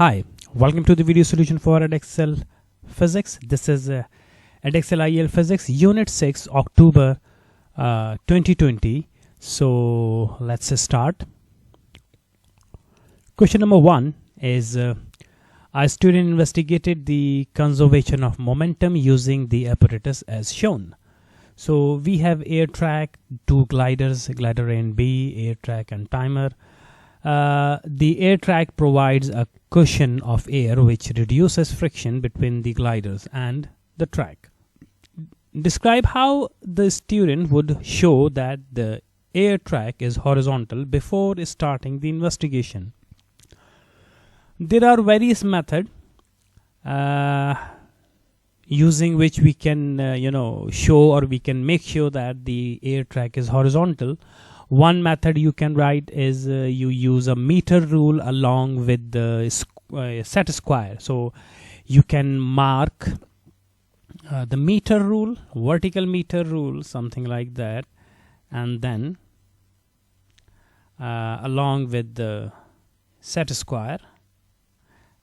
Hi, welcome to the video solution for Edexcel Physics. This is Edexcel IAL Physics Unit 6 October 2020. So let's start. Question number 1 is a student investigated the conservation of momentum using the apparatus as shown. So we have air track, two gliders, glider A and B, air track and timer. The air track provides a cushion of air which reduces friction between the gliders and the track. Describe how the student would show that the air track is horizontal before starting the investigation. There are various methods using which we can show, or we can make sure that the air track is horizontal. One method you can write is you use a meter rule along with the set square. So you can mark the meter rule, vertical meter rule, something like that, and then along with the set square,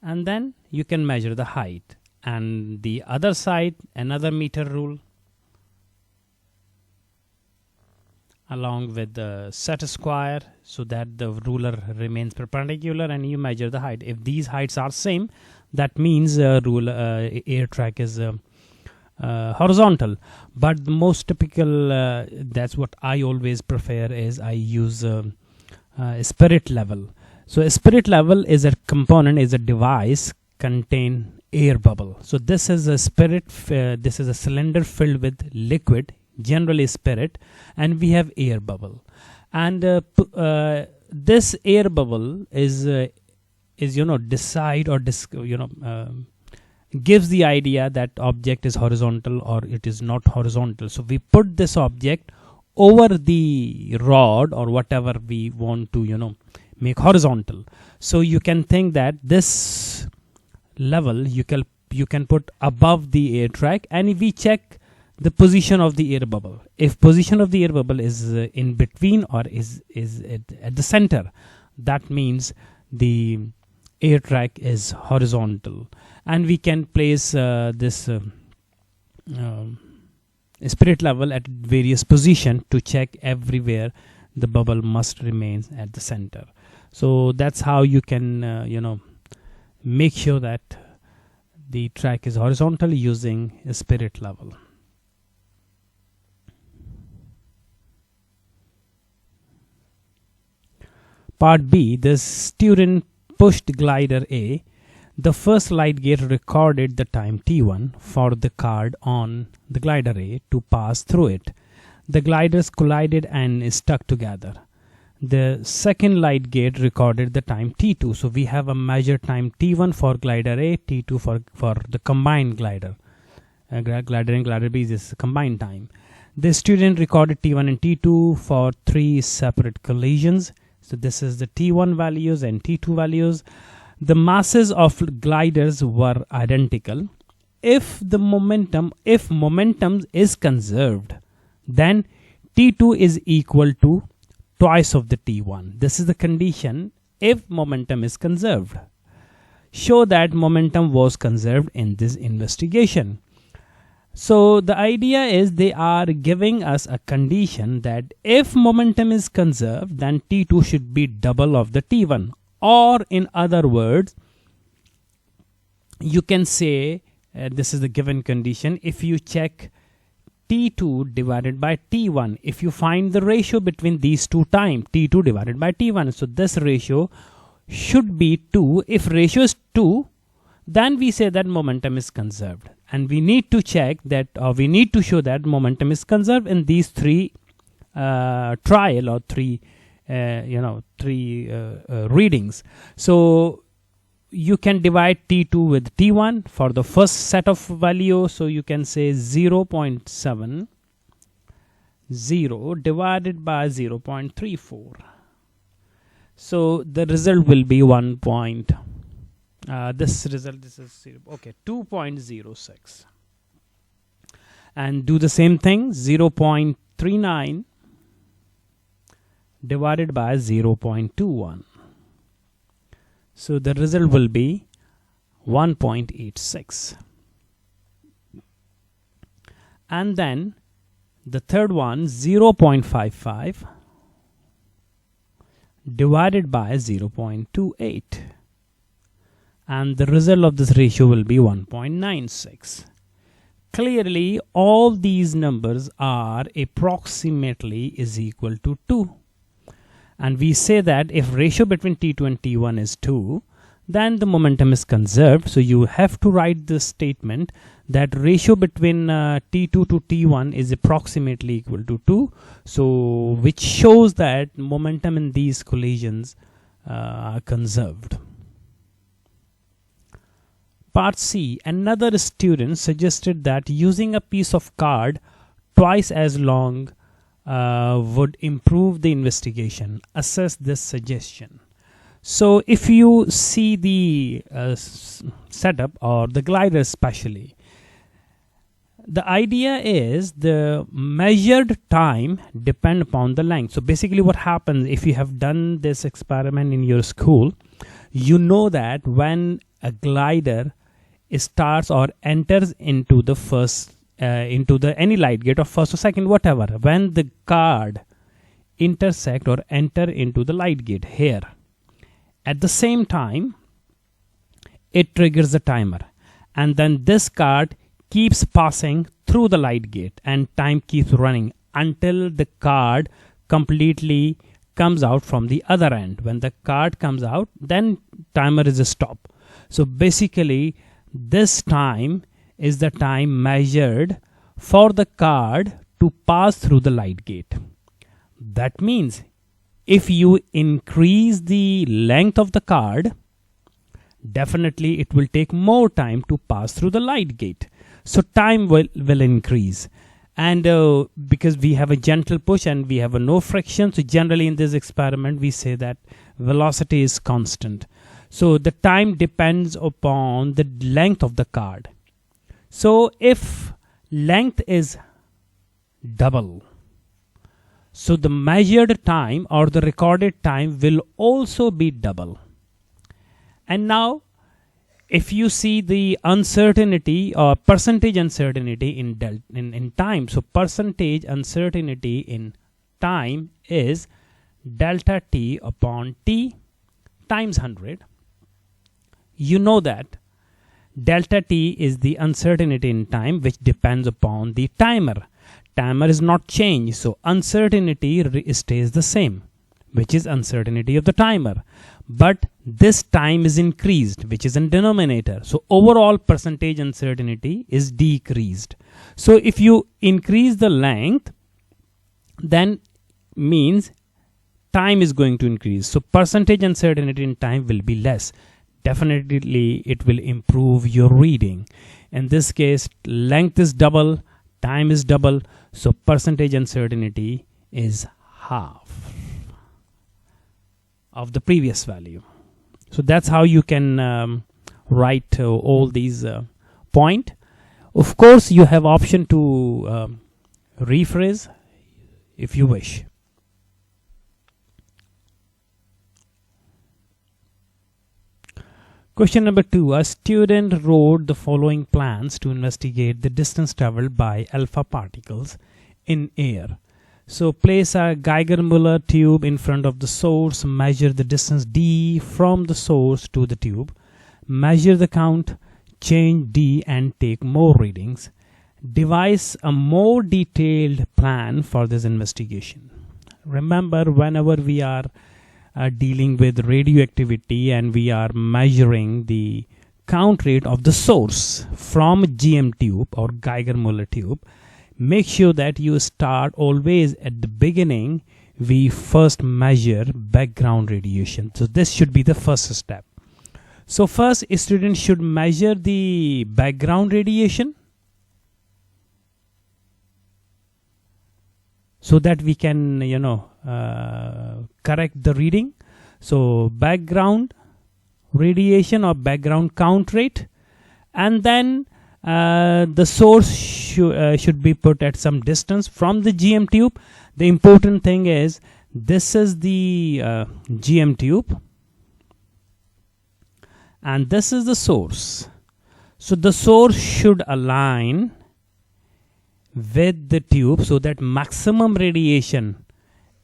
and then you can measure the height. And the other side, another meter rule along with the set square, so that the ruler remains perpendicular and you measure the height. If these heights are same, that means air track is horizontal. But the most typical, that's what I always prefer, is I use spirit level. So a spirit level is a component, is a device contain air bubble. So this is a spirit, this is a cylinder filled with liquid, generally spirit, and we have air bubble, and this air bubble is decide or gives the idea that object is horizontal or it is not horizontal. So we put this object over the rod or whatever we want to make horizontal. So you can think that this level you can put above the air track, and if we check the position of the air bubble, if position of the air bubble is in between or is at the center, that means the air track is horizontal. And we can place this spirit level at various position to check everywhere the bubble must remain at the center. So that's how you can make sure that the track is horizontal using a spirit level. Part B, the student pushed glider A. The first light gate recorded the time t1 for the card on the glider A to pass through it. The gliders collided and stuck together. The second light gate recorded the time t2. So we have a measured time t1 for glider A, t2 for the combined glider. Glider A and glider B is combined time. The student recorded t1 and t2 for 3 separate collisions. So this is the T1 values and T2 values. The masses of gliders were identical. If momentum is conserved, then T2 is equal to twice of the T1. This is the condition if momentum is conserved. Show that momentum was conserved in this investigation. So the idea is they are giving us a condition that if momentum is conserved, then T2 should be double of the T1. Or in other words, you can say this is the given condition. If you check T2 divided by T1, if you find the ratio between these two times, T2 divided by T1, so this ratio should be 2. If ratio is 2, then we say that momentum is conserved. And we need to check that, or we need to show that momentum is conserved in these three trial or three readings. So you can divide T2 with T1 for the first set of value. So you can say 0.70 divided by 0.34. So the result will be 2.06. And do the same thing, 0.39 divided by 0.21. So the result will be 1.86. And then the third one, 0.55 divided by 0.28. And the result of this ratio will be 1.96. Clearly, all these numbers are approximately is equal to 2. And we say that if ratio between T2 and T1 is 2, then the momentum is conserved. So you have to write this statement that ratio between T2 to T1 is approximately equal to 2. So which shows that momentum in these collisions are conserved. Part C, another student suggested that using a piece of card twice as long would improve the investigation. Assess this suggestion. So if you see the setup or the glider especially, the idea is the measured time depend upon the length. So basically what happens, if you have done this experiment in your school, you know that when a glider starts or enters into the first into the any light gate or first or second, whatever, when the card intersect or enter into the light gate here, at the same time it triggers the timer, and then this card keeps passing through the light gate and time keeps running until the card completely comes out from the other end. When the card comes out, then timer is a stop. So basically this time is the time measured for the card to pass through the light gate. That means if you increase the length of the card, definitely it will take more time to pass through the light gate. So time will increase. And because we have a gentle push and we have a no friction, so generally in this experiment we say that velocity is constant. So the time depends upon the length of the card. So if length is double, so the measured time or the recorded time will also be double. And now if you see the uncertainty or percentage uncertainty in time, so percentage uncertainty in time is delta t upon t times 100. You know that delta t is the uncertainty in time which depends upon the timer. Timer is not changed, so uncertainty stays the same, which is uncertainty of the timer. But this time is increased, which is in denominator. So overall percentage uncertainty is decreased. So if you increase the length, then means time is going to increase. So percentage uncertainty in time will be less. Definitely it will improve your reading. In this case, length is double, time is double, so percentage uncertainty is half of the previous value. So that's how you can write all these point. Of course, you have option to rephrase if you wish. Question number 2. A student wrote the following plans to investigate the distance traveled by alpha particles in air. So place a Geiger-Müller tube in front of the source, measure the distance d from the source to the tube, measure the count, change d and take more readings. Devise a more detailed plan for this investigation. Remember, whenever we are dealing with radioactivity and we are measuring the count rate of the source from GM tube or Geiger-Müller tube, make sure that you start always at the beginning. We first measure background radiation. So this should be the first step. So first, a student should measure the background radiation so that we can, correct the reading. So background radiation or background count rate, and then the source should be put at some distance from the GM tube. The important thing is this is the GM tube, and this is the source. So the source should align with the tube so that maximum radiation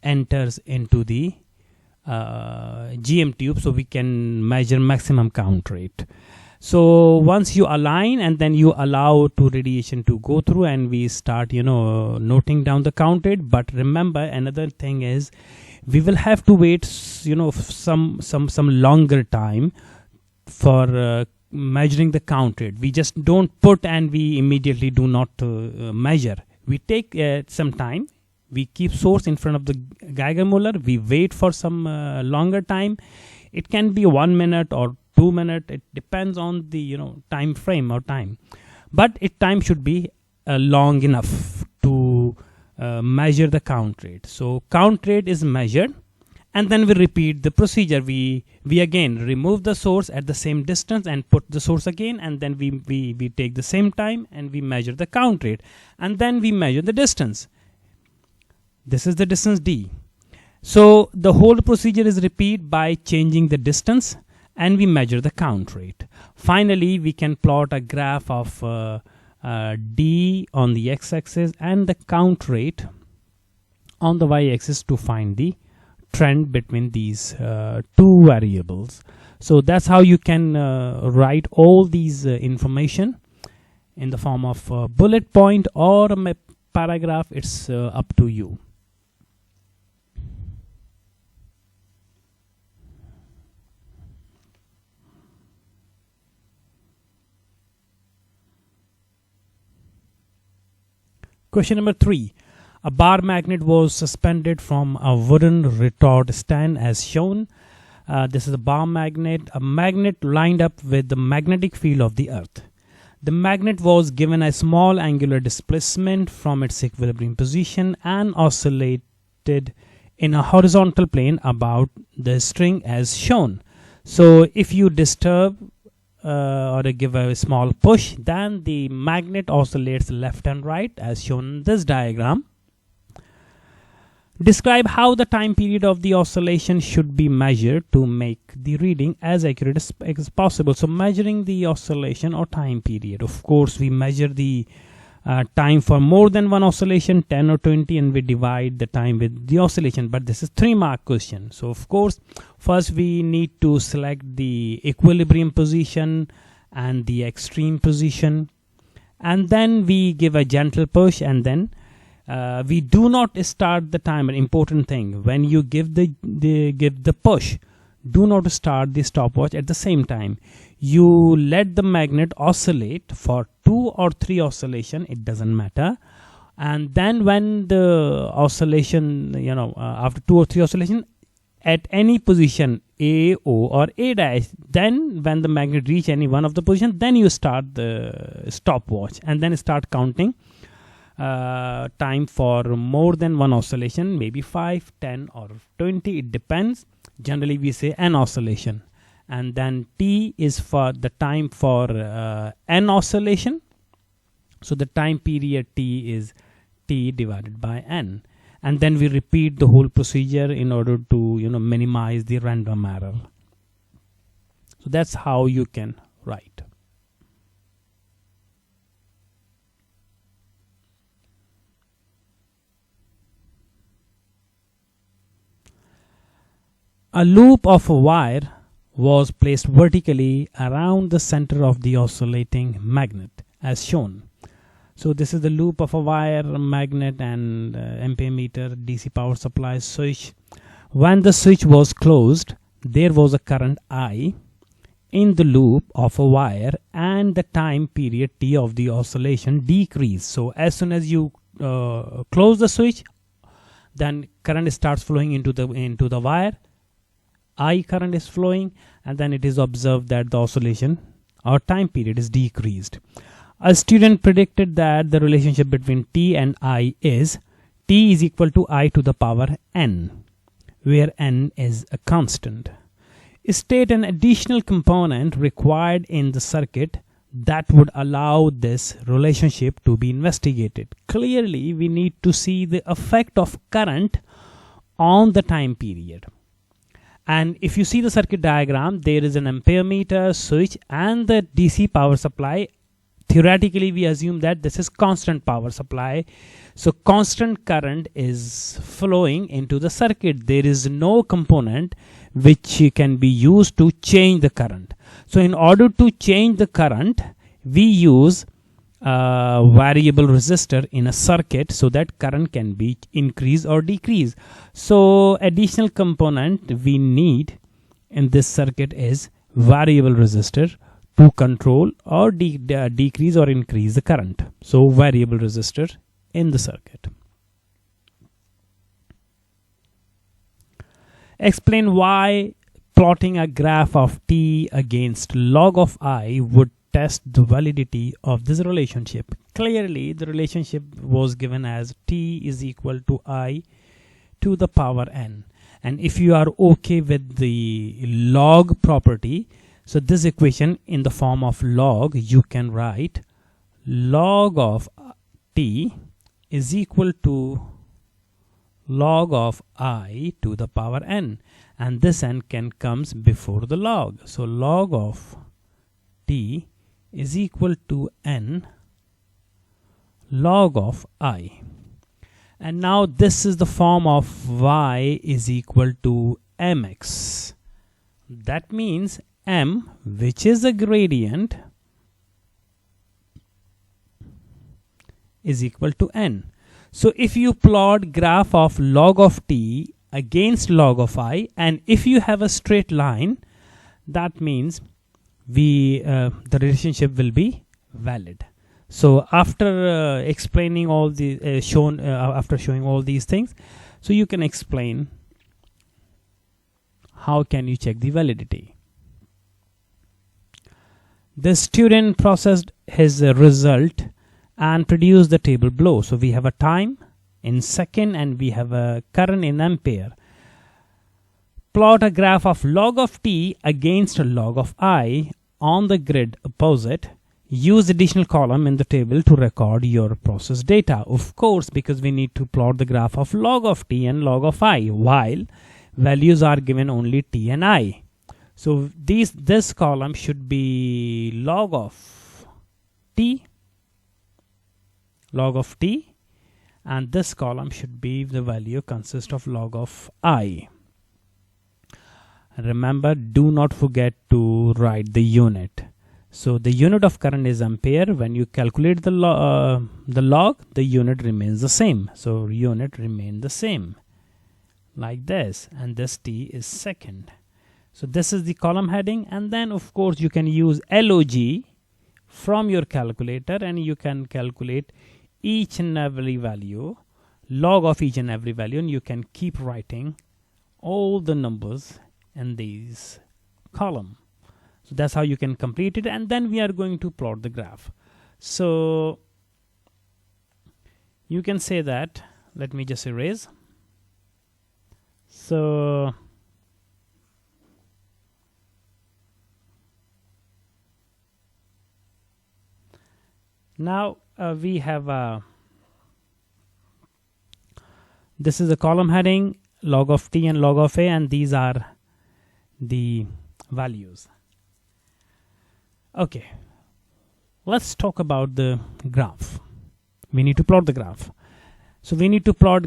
enters into the GM tube, so we can measure maximum count rate. So once you align and then you allow to radiation to go through, and we start noting down the count rate. But remember, another thing is we will have to wait some longer time for measuring the count rate. We just don't put and we immediately do not measure. We take some time. We keep source in front of the Geiger Muller. We wait for some longer time. It can be 1 minute or 2 minutes. It depends on the time frame or time. But time should be long enough to measure the count rate. So count rate is measured, and then we repeat the procedure. We again remove the source at the same distance and put the source again, and then we take the same time and we measure the count rate, and then we measure the distance. This is the distance D. So the whole procedure is repeated by changing the distance, and we measure the count rate. Finally, we can plot a graph of D on the x-axis and the count rate on the y-axis to find the trend between these two variables. So that's how you can write all these information in the form of a bullet point or a paragraph. It's up to you. Question number 3. A bar magnet was suspended from a wooden retort stand as shown. This is a bar magnet, a magnet lined up with the magnetic field of the earth. The magnet was given a small angular displacement from its equilibrium position and oscillated in a horizontal plane about the string as shown. So if you disturb or give a small push, then the magnet oscillates left and right as shown in this diagram. Describe how the time period of the oscillation should be measured to make the reading as accurate as possible. So measuring the oscillation or time period. Of course, we measure the time for more than one oscillation, 10 or 20, and we divide the time with the oscillation. But this is 3-mark question. So of course, first we need to select the equilibrium position and the extreme position, and then we give a gentle push, and then we do not start the timer. Important thing, when you give the push, do not start the stopwatch at the same time. You let the magnet oscillate for 2 or 3 oscillation, it doesn't matter, and then when the oscillation, after 2 or 3 oscillation at any position A, O or A dash, then when the magnet reach any one of the position, then you start the stopwatch and then start counting time for more than one oscillation, maybe 5, 10 or 20, it depends. Generally we say an oscillation, and then T is for the time for n oscillation. So the time period T is T divided by n, and then we repeat the whole procedure in order to minimize the random error. So that's how you can write. A loop of a wire was placed vertically around the center of the oscillating magnet as shown. So this is the loop of a wire, magnet, and ampere meter, DC power supply, switch. When the switch was closed, there was a current I in the loop of a wire, and the time period T of the oscillation decreased. So as soon as you close the switch, then current starts flowing into the wire. I current is flowing, and then it is observed that the oscillation or time period is decreased. A student predicted that the relationship between T and I is T is equal to I to the power n, where n is a constant. State an additional component required in the circuit that would allow this relationship to be investigated. Clearly, we need to see the effect of current on the time period. And if you see the circuit diagram, there is an ampere meter, switch, and the DC power supply. Theoretically, we assume that this is constant power supply. So constant current is flowing into the circuit. There is no component which can be used to change the current. So in order to change the current, we use a variable resistor in a circuit so that current can be increased or decreased. So additional component we need in this circuit is variable resistor to control or decrease or increase the current. So variable resistor in the circuit. Explain why plotting a graph of t against log of I would test the validity of this relationship. Clearly, the relationship was given as t is equal to I to the power n. And if you are okay with the log property, so this equation in the form of log, you can write log of t is equal to log of I to the power n, and this n comes before the log. So log of t is equal to n log of I. And now this is the form of y is equal to mx. That means m, which is a gradient, is equal to n. So if you plot graph of log of t against log of I, and if you have a straight line, that means the relationship will be valid. So after explaining all the after showing all these things, so you can explain how can you check the validity. The student processed his result and produced the table below. So we have a time in second and we have a current in ampere. Plot a graph of log of t against log of I on the grid opposite. Use additional column in the table to record your process data. Of course, because we need to plot the graph of log of t and log of I, while values are given only t and I. So this column should be log of t, and this column should be the value consist of log of I. Remember, do not forget to write the unit. So the unit of current is ampere. When you calculate the log, the unit remains the same. So unit remain the same like this, and this t is second. So this is the column heading, and then of course you can use log from your calculator and you can calculate each and every value, log of each and every value, and you can keep writing all the numbers in these column. So that's how you can complete it, and then we are going to plot the graph. So you can say that, let me just erase. So now we have this is a column heading, log of t and log of a, and these are the values. Okay, let's talk about the graph. We need to plot the graph. So we need to plot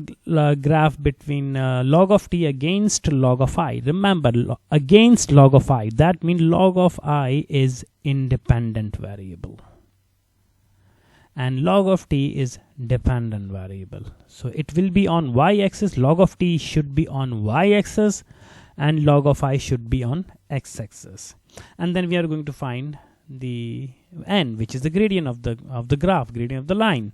graph between log of t against log of I. Remember, against log of I, that means log of I is independent variable and log of t is dependent variable. So it will be on y-axis. Log of t should be on y-axis and log of I should be on x-axis. And then we are going to find the n, which is the gradient of the graph, gradient of the line.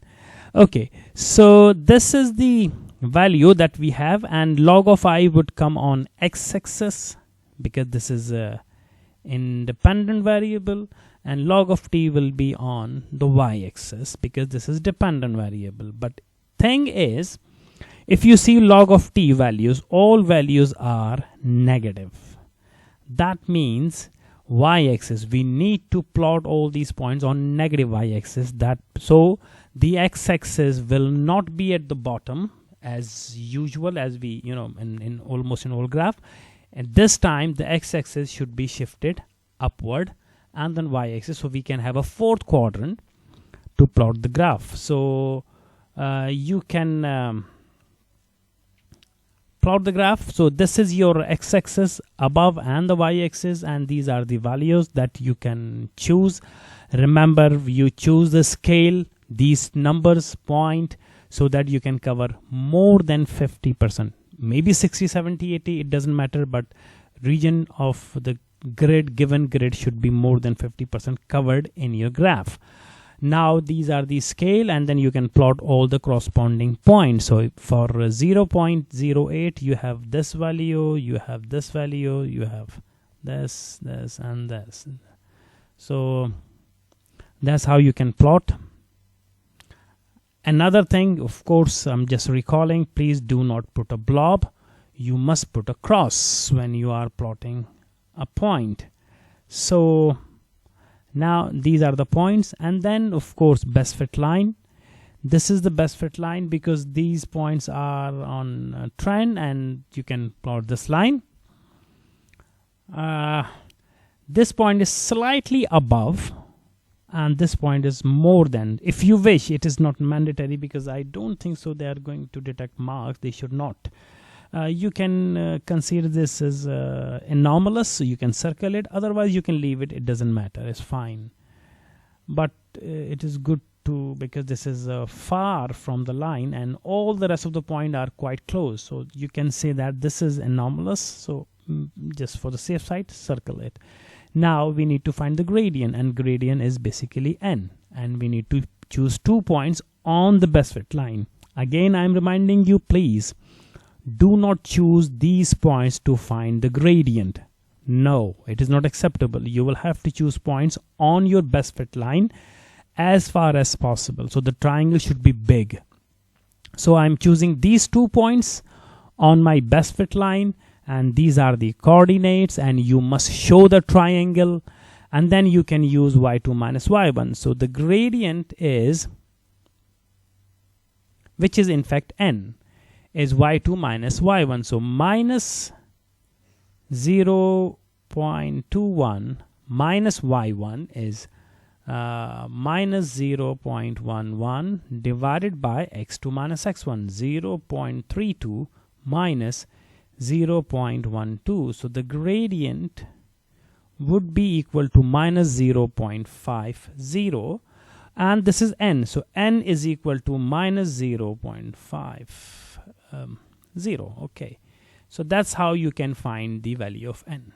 Okay, so this is the value that we have, and log of I would come on x-axis because this is a independent variable, and log of t will be on the y-axis because this is dependent variable. But thing is, if you see log of t values, all values are negative. That means y-axis, we need to plot all these points on negative y-axis. So the x-axis will not be at the bottom as usual, as we in almost in all graph. And this time the x-axis should be shifted upward, and then y-axis, so we can have a fourth quadrant to plot the graph. So you can plot the graph. So this is your x-axis above and the y-axis, and these are the values that you can choose. Remember, you choose the scale, these numbers point, so that you can cover more than 50%, maybe 60, 70, 80, it doesn't matter, but region of the grid, given grid, should be more than 50% covered in your graph. Now these are the scale, and then you can plot all the corresponding points. So for 0.08 you have this value, you have this value, you have this, this, and this. So that's how you can plot. Another thing, of course, I'm just recalling, please do not put a blob. You must put a cross when you are plotting a point. So now these are the points, and then of course best fit line. This is the best fit line because these points are on a trend, and you can plot this line. This point is slightly above, and this point is more than. If you wish, it is not mandatory because I don't think so they are going to detect marks. They should not. You can consider this as anomalous, so you can circle it. Otherwise you can leave it, it doesn't matter, it's fine. But it is good to, because this is far from the line and all the rest of the point are quite close, so you can say that this is anomalous. So just for the safe side, circle it. Now we need to find the gradient, and gradient is basically n, and we need to choose 2 points on the best fit line. Again, I'm reminding you, please do not choose these points to find the gradient. No, it is not acceptable. You will have to choose points on your best fit line as far as possible. So the triangle should be big. So I'm choosing these 2 points on my best fit line, and these are the coordinates, and you must show the triangle, and then you can use y2 minus y1. So the gradient is, which is in fact n, is y2 minus y1. So minus 0.21 minus y1 is minus 0.11 divided by x2 minus x1, 0.32 minus 0.12. So the gradient would be equal to minus 0.50, and this is n, so n is equal to minus 0.50. Okay, so that's how you can find the value of n.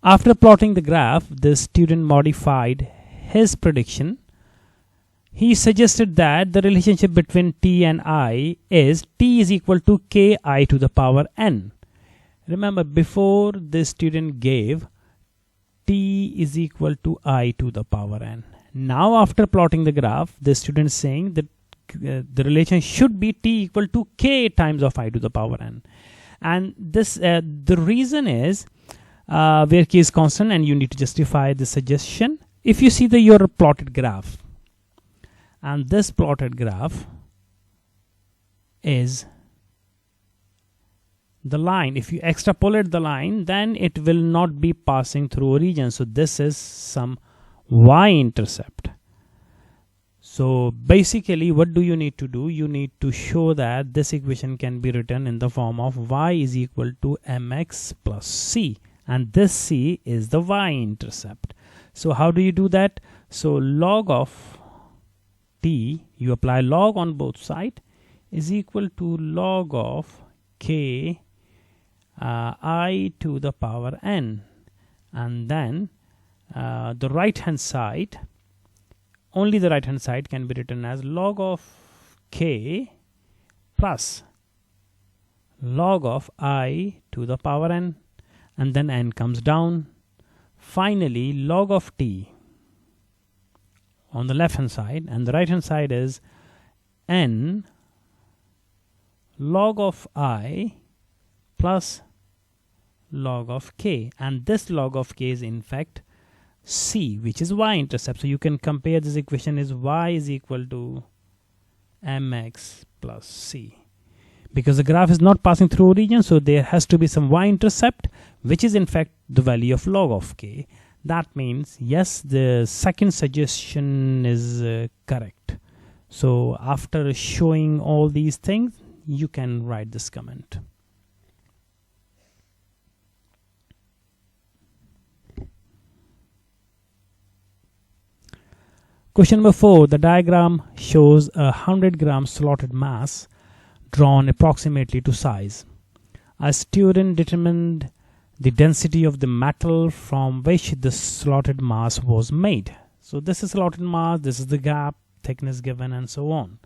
After plotting the graph, the student modified his prediction. He suggested that the relationship between t and I is t is equal to ki to the power n. Remember, before the student gave t is equal to I to the power n. Now after plotting the graph, the student is saying that the relation should be t equal to k times of I to the power n. And this the reason is where k is constant, and you need to justify the suggestion. If you see your plotted graph, and this plotted graph is the line, if you extrapolate the line, then it will not be passing through a region. So this is some y-intercept. So basically, what do you need to do? You need to show that this equation can be written in the form of y is equal to mx plus c, and this c is the y-intercept. So how do you do that? So log of t, you apply log on both sides, is equal to log of k I to the power n, and then the right hand side, only the right hand side can be written as log of k plus log of I to the power n, and then n comes down. Finally, log of t on the left hand side, and the right hand side is n log of I plus log of k, and this log of k is in fact c, which is y-intercept. So you can compare this equation as y is equal to mx plus c. Because the graph is not passing through origin, so there has to be some y-intercept, which is in fact the value of log of k. That means, yes, the second suggestion is correct. So after showing all these things, you can write this comment. Question number 4. The diagram shows a 100-gram slotted mass drawn approximately to size. A student determined the density of the metal from which the slotted mass was made. So this is slotted mass, this is the gap, thickness given, and so on.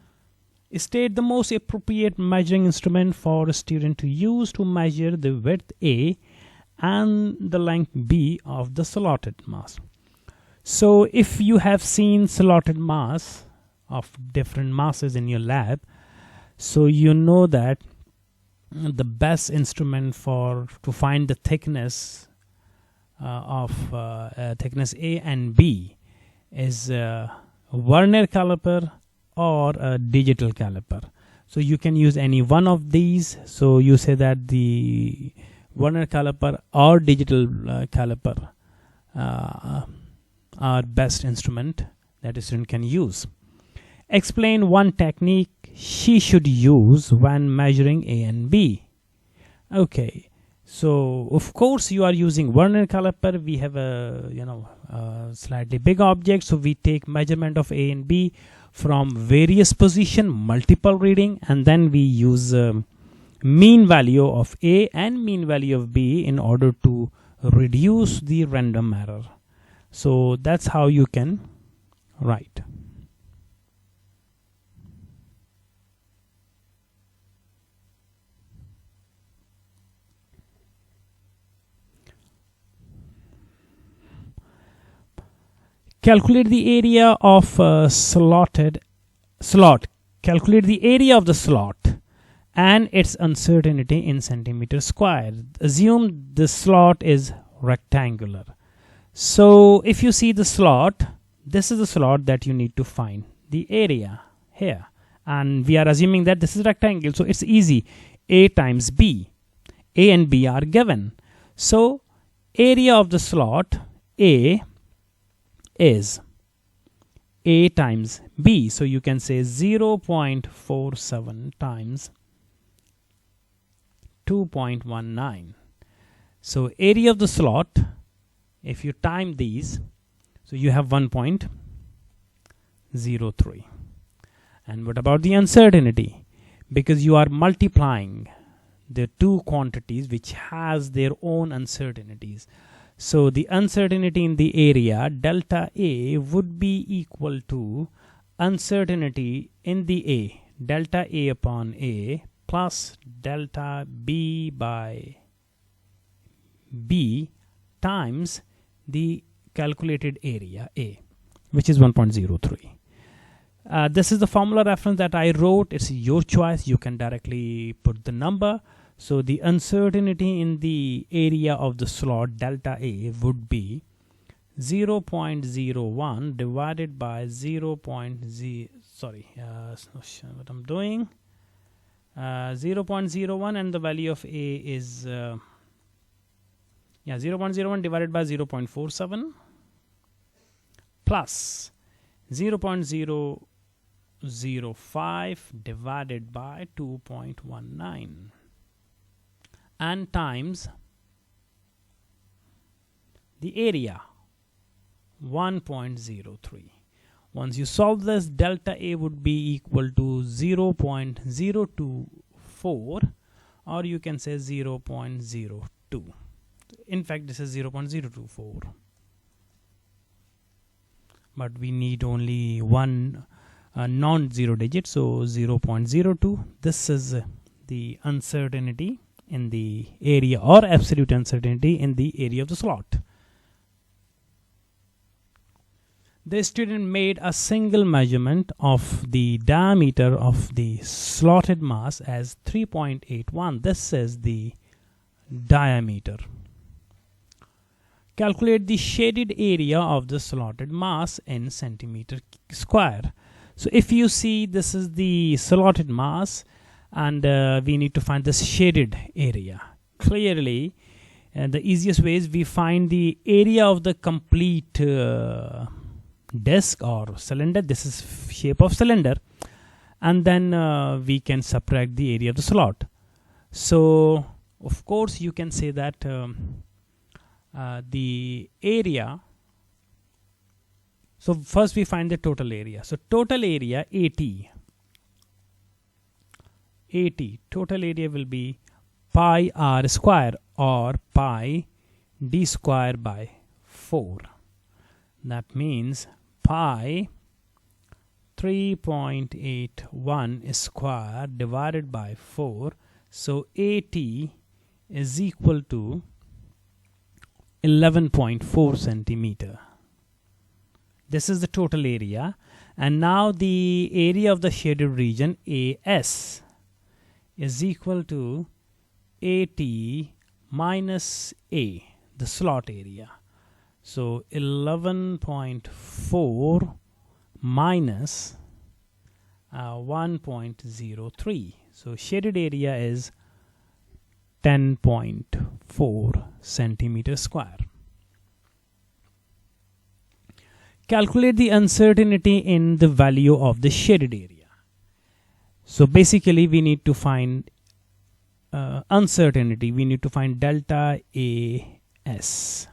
State the most appropriate measuring instrument for a student to use to measure the width A and the length B of the slotted mass. So if you have seen slotted mass of different masses in your lab, so you know that the best instrument to find the thickness of thickness A and B is a Vernier caliper or a digital caliper. So you can use any one of these. So you say that the Vernier caliper or digital caliper are best instrument that a student can use. Explain one technique she should use when measuring A and B. Okay, so of course you are using Vernier caliper. We have a slightly big object, so we take measurement of A and B from various position, multiple reading, and then we use mean value of A and mean value of B in order to reduce the random error. So that's how you can write. Calculate the area of a slot. Calculate the area of the slot and its uncertainty in centimeters square. Assume the slot is rectangular. So if you see the slot, this is the slot that you need to find the area here, and we are assuming that this is rectangle, so it's easy. A times B. A and B are given. So area of the slot A is A times B. So you can say 0.47 times 2.19. So area of the slot, if you time these, so you have 1.03. And what about the uncertainty? Because you are multiplying the two quantities which has their own uncertainties. So the uncertainty in the area, delta A, would be equal to uncertainty in the A, delta A upon A, plus delta B by B times the calculated area A, which is 1.03. This is the formula reference that I wrote. It's your choice. You can directly put the number. So the uncertainty in the area of the slot delta A would be 0.01 divided by 0.01, and the value of A is 0.01 divided by 0.47 plus 0.005 divided by 2.19 and times the area 1.03. Once you solve this, delta A would be equal to 0.024, or you can say 0.02. In fact, this is 0.024. But we need only one non-zero digit, so 0.02. This is the uncertainty in the area, or absolute uncertainty in the area of the slot. The student made a single measurement of the diameter of the slotted mass as 3.81. This is the diameter. Calculate the shaded area of the slotted mass in centimeter square. So if you see, this is the slotted mass, and we need to find this shaded area. Clearly, the easiest way is we find the area of the complete disk or cylinder. This is shape of cylinder, and then we can subtract the area of the slot. So of course you can say that the area, so first we find the total area. So total area AT, total area will be pi r square or pi d square by 4. That means pi 3.81 square divided by 4. So AT is equal to 11.4 centimeter. This is the total area. And now the area of the shaded region AS is equal to AT minus A, the slot area. So 11.4 minus 1.03. So shaded area is 10.4 centimeter square. Calculate the uncertainty in the value of the shaded area. So basically we need to find uncertainty. We need to find delta AS.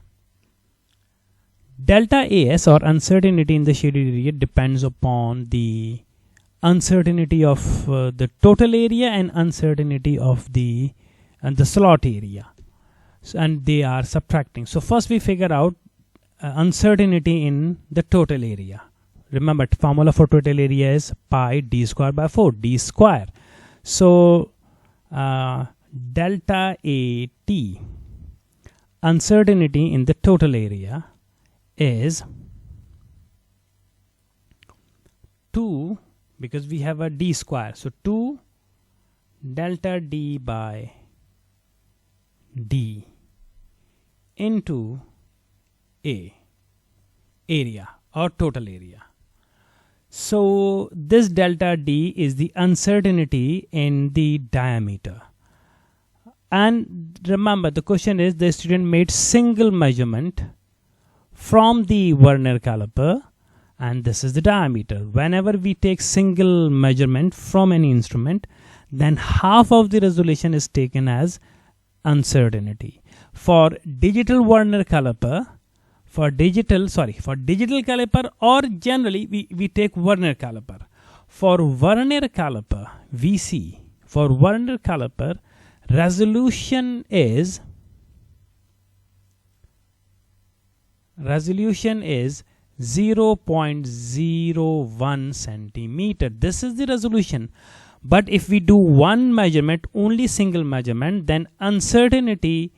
Delta AS or uncertainty in the shaded area depends upon the uncertainty of the total area and uncertainty of the slot area. So, and they are subtracting. So first we figure out uncertainty in the total area. Remember, formula for total area is pi d square by 4, d square. So delta AT, uncertainty in the total area, is 2, because we have a d square. So 2 delta d by d into A, area or total area. So this delta d is the uncertainty in the diameter. And remember, the question is the student made single measurement from the Vernier caliper, and this is the diameter. Whenever we take single measurement from any instrument, then half of the resolution is taken as uncertainty. For digital Vernier caliper, for digital caliper, or generally we take Vernier caliper. For Vernier caliper, VC, for Vernier caliper, resolution is 0.01 centimeter. This is the resolution. But if we do one measurement, only single measurement, then uncertainty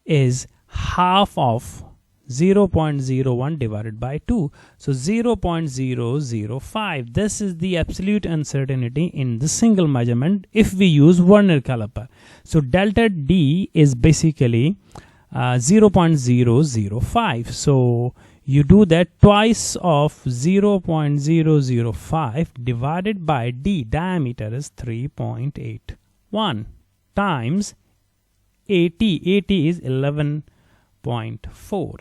is half of 0.01 divided by 2. So 0.005. This is the absolute uncertainty in the single measurement if we use Vernier caliper. So delta D is basically 0.005. So you do that twice of 0.005 divided by D, diameter is 3.81, times AT. AT is 11.4.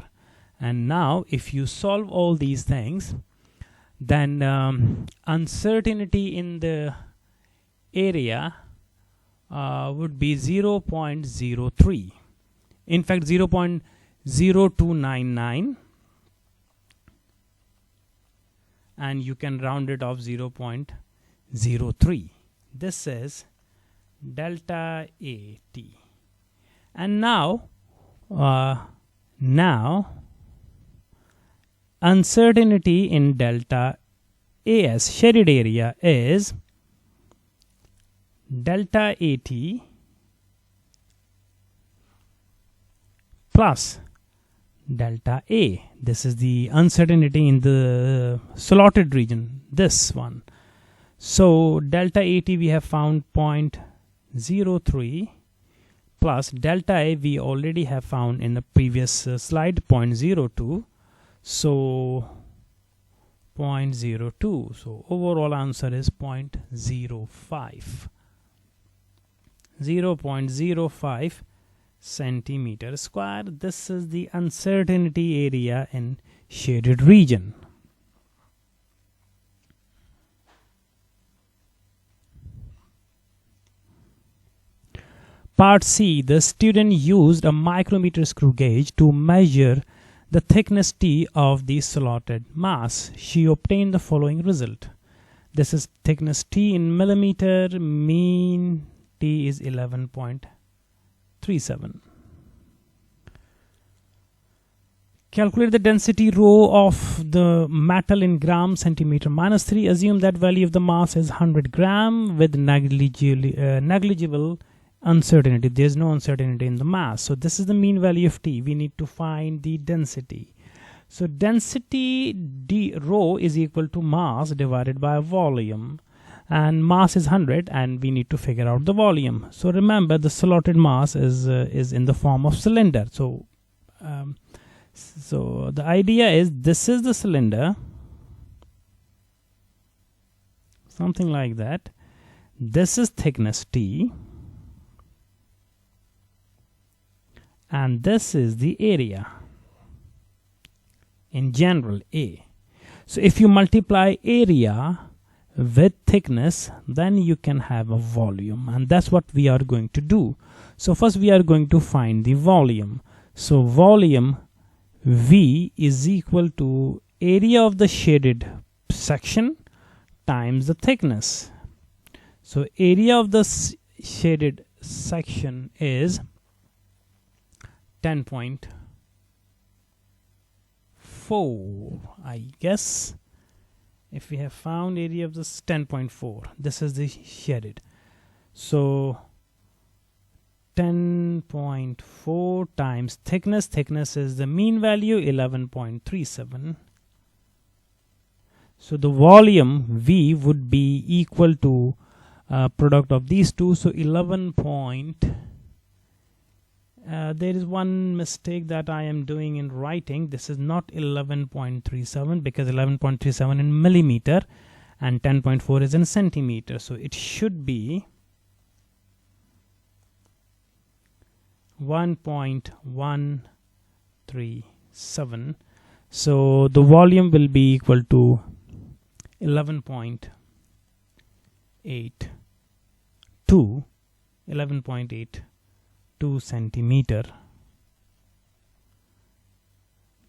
And now if you solve all these things, then uncertainty in the area would be 0.03. In fact, 0.0299, and you can round it off 0.03. This is delta AT. And now uncertainty in delta AS, shaded area, is delta AT plus delta A. This is the uncertainty in the slotted region, this one. So delta AT we have found 0.03 plus delta A we already have found in the previous slide, 0.02. So 0.02. So overall answer is 0.05. 0.05 centimeter square. This is the uncertainty area in shaded region. Part C. The student used a micrometer screw gauge to measure the thickness T of the slotted mass. She obtained the following result. This is thickness T in millimeter. Mean T is 11.37. Calculate the density rho of the metal in gram centimeter minus 3. Assume that value of the mass is 100 gram with negligible uncertainty. There is no uncertainty in the mass. So this is the mean value of T. We need to find the density. So density d rho is equal to mass divided by volume, and mass is 100, and we need to figure out the volume. So remember, the slotted mass is in the form of cylinder. So so the idea is, this is the cylinder, something like that. This is thickness T, and this is the area, in general A. So if you multiply area with thickness, then you can have a volume, and that's what we are going to do. So first we are going to find the volume. So volume V is equal to area of the shaded section times the thickness. So area of the shaded section is 10.4, I guess. If we have found area of this 10.4, this is the shaded. So 10.4 times thickness. Thickness is the mean value, 11.37. So the volume V would be equal to product of these two. So 11. There is one mistake that I am doing in writing. This is not 11.37, because 11.37 in millimeter and 10.4 is in centimeter. So it should be 1.137. So the volume will be equal to 11.82 centimeter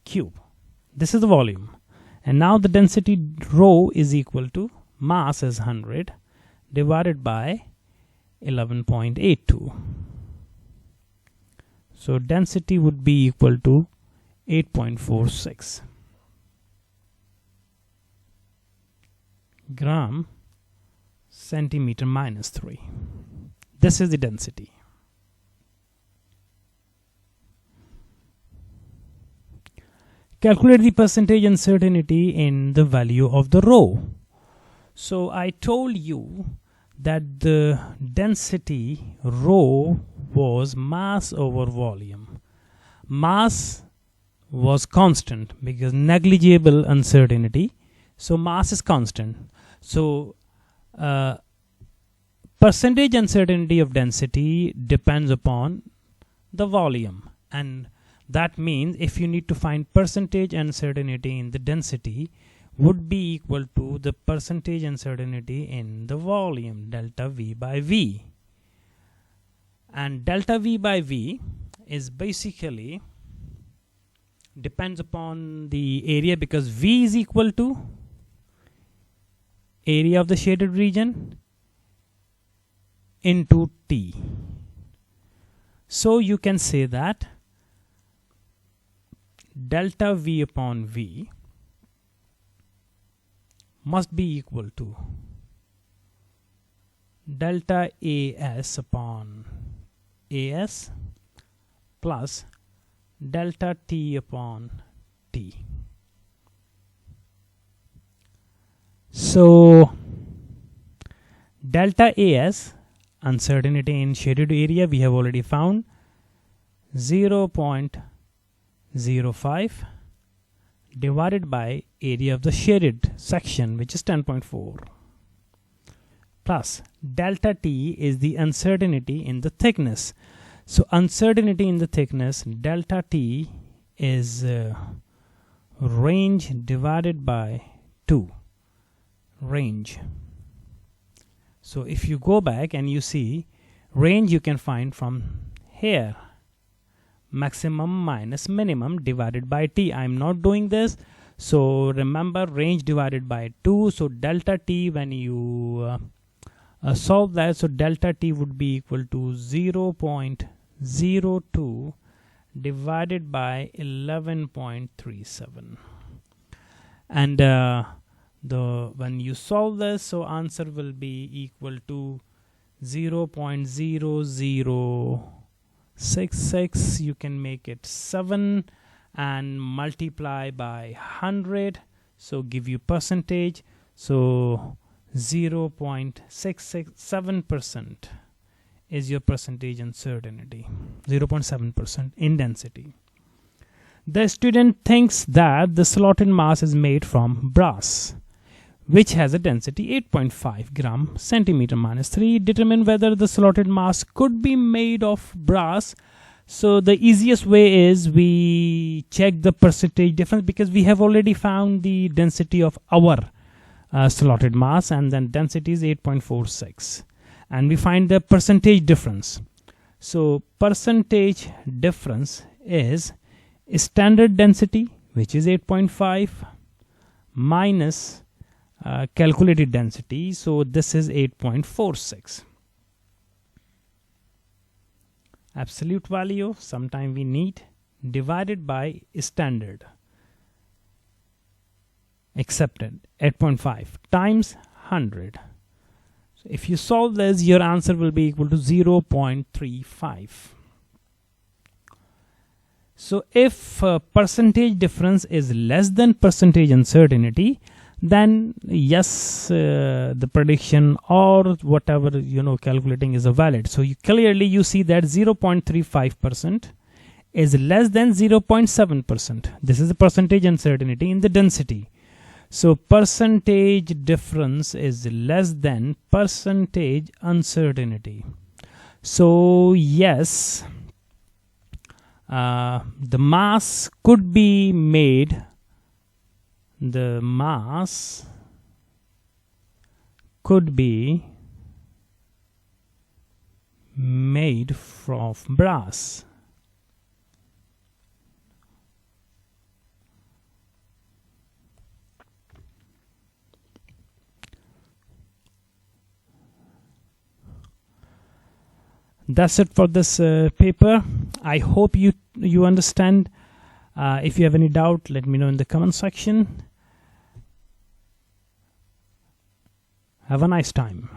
cube. This is the volume. And now the density rho is equal to mass is 100 divided by 11.82. So density would be equal to 8.46 gram centimeter minus 3. This is the density. Calculate the percentage uncertainty in the value of the rho. So I told you that the density rho was mass over volume. Mass was constant because negligible uncertainty. So mass is constant. So percentage uncertainty of density depends upon the volume, and that means if you need to find percentage uncertainty in the density, would be equal to the percentage uncertainty in the volume, delta V by V. And delta V by V is basically depends upon the area, because V is equal to area of the shaded region into T. So you can say that delta V upon V must be equal to delta AS upon AS plus delta T upon T. So delta AS, uncertainty in shaded area, we have already found 0.05. divided by area of the shaded section, which is 10.4, plus delta T is the uncertainty in the thickness. So uncertainty in the thickness, delta T is range divided by 2, range. So if you go back and you see range, you can find from here, maximum minus minimum divided by T. I'm not doing this, so remember range divided by 2. So delta T, when you solve that, so delta T would be equal to 0.02 divided by 11.37, and when you solve this, so answer will be equal to 0.0066. You can make it 7 and multiply by 100, so give you percentage. So 0.667% is your percentage uncertainty, 0.7% in density. The student thinks that the slotted mass is made from brass, which has a density 8.5 gram centimeter minus 3. Determine whether the slotted mass could be made of brass. So the easiest way is we check the percentage difference, because we have already found the density of our slotted mass, and then density is 8.46, and we find the percentage difference. So percentage difference is standard density, which is 8.5, minus calculated density, so this is 8.46. Absolute value, sometime we need, divided by standard accepted, 8.5 times 100. So if you solve this, your answer will be equal to 0.35. So if percentage difference is less than percentage uncertainty, then yes, the prediction or whatever calculating is valid. So clearly you see that 0.35% is less than 0.7%. This is the percentage uncertainty in the density. So percentage difference is less than percentage uncertainty. So yes, the mass could be made. The mass could be made from brass. That's it for this paper. I hope you understand. If you have any doubt, let me know in the comment section. Have a nice time.